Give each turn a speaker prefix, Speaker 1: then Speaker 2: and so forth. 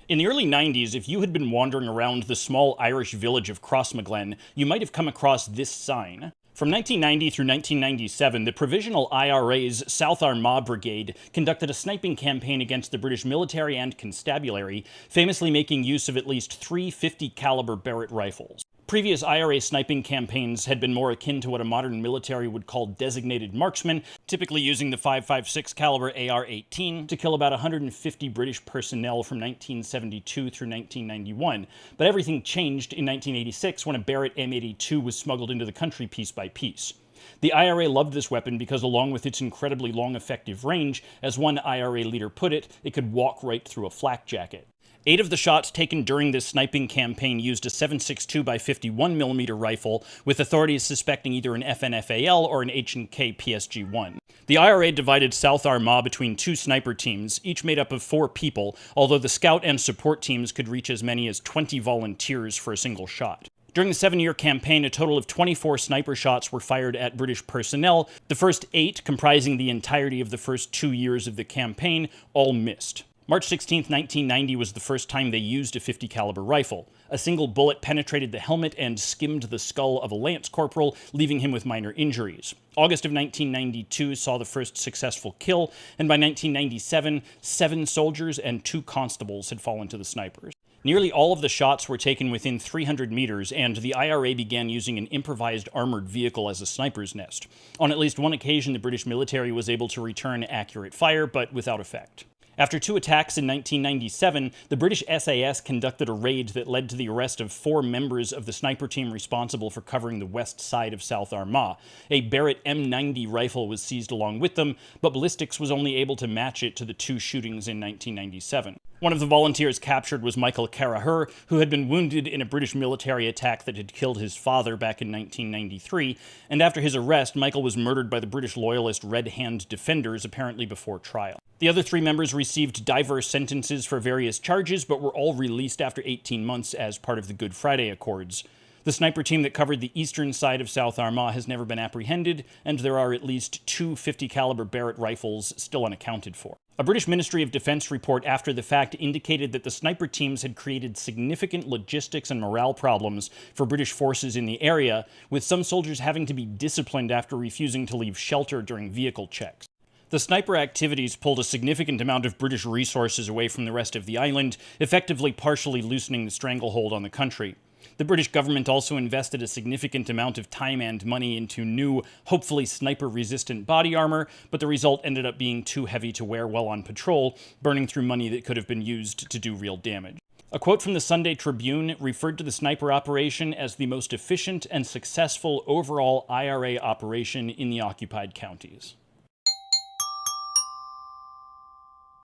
Speaker 1: In the early 90s, if you had been wandering around the small Irish village of Crossmaglen, you might have come across this sign. From 1990 through 1997, the Provisional IRA's South Armagh Brigade conducted a sniping campaign against the British military and constabulary, famously making use of at least 3 50-caliber Barrett rifles. Previous IRA sniping campaigns had been more akin to what a modern military would call designated marksmen, typically using the 5.56 caliber AR-18 to kill about 150 British personnel from 1972 through 1991. But everything changed in 1986 when a Barrett M82 was smuggled into the country piece by piece. The IRA loved this weapon because, along with its incredibly long effective range, as one IRA leader put it, it could walk right through a flak jacket. 8 of the shots taken during this sniping campaign used a 7.62 by 51mm rifle, with authorities suspecting either an FNFAL or an H&K PSG-1. The IRA divided South Armagh between 2 sniper teams, each made up of 4 people, although the scout and support teams could reach as many as 20 volunteers for a single shot. During the 7-year campaign, a total of 24 sniper shots were fired at British personnel. The first 8, comprising the entirety of the first 2 years of the campaign, all missed. March 16, 1990 was the first time they used a 50 caliber rifle. A single bullet penetrated the helmet and skimmed the skull of a lance corporal, leaving him with minor injuries. August of 1992 saw the first successful kill, and by 1997, 7 soldiers and 2 constables had fallen to the snipers. Nearly all of the shots were taken within 300 meters, and the IRA began using an improvised armored vehicle as a sniper's nest. On at least one occasion, the British military was able to return accurate fire, but without effect. After 2 attacks in 1997, the British SAS conducted a raid that led to the arrest of 4 members of the sniper team responsible for covering the west side of South Armagh. A Barrett M90 rifle was seized along with them, but ballistics was only able to match it to the 2 shootings in 1997. One of the volunteers captured was Michael Caraher, who had been wounded in a British military attack that had killed his father back in 1993, and after his arrest, Michael was murdered by the British loyalist Red Hand defenders, apparently before trial. The other 3 members received diverse sentences for various charges, but were all released after 18 months as part of the Good Friday Accords. The sniper team that covered the eastern side of South Armagh has never been apprehended, and there are at least 2 50-caliber Barrett rifles still unaccounted for. A British Ministry of Defense report after the fact indicated that the sniper teams had created significant logistics and morale problems for British forces in the area, with some soldiers having to be disciplined after refusing to leave shelter during vehicle checks. The sniper activities pulled a significant amount of British resources away from the rest of the island, effectively partially loosening the stranglehold on the country. The British government also invested a significant amount of time and money into new, hopefully sniper-resistant body armor, but the result ended up being too heavy to wear while on patrol, burning through money that could have been used to do real damage. A quote from the Sunday Tribune referred to the sniper operation as the most efficient and successful overall IRA operation in the occupied counties.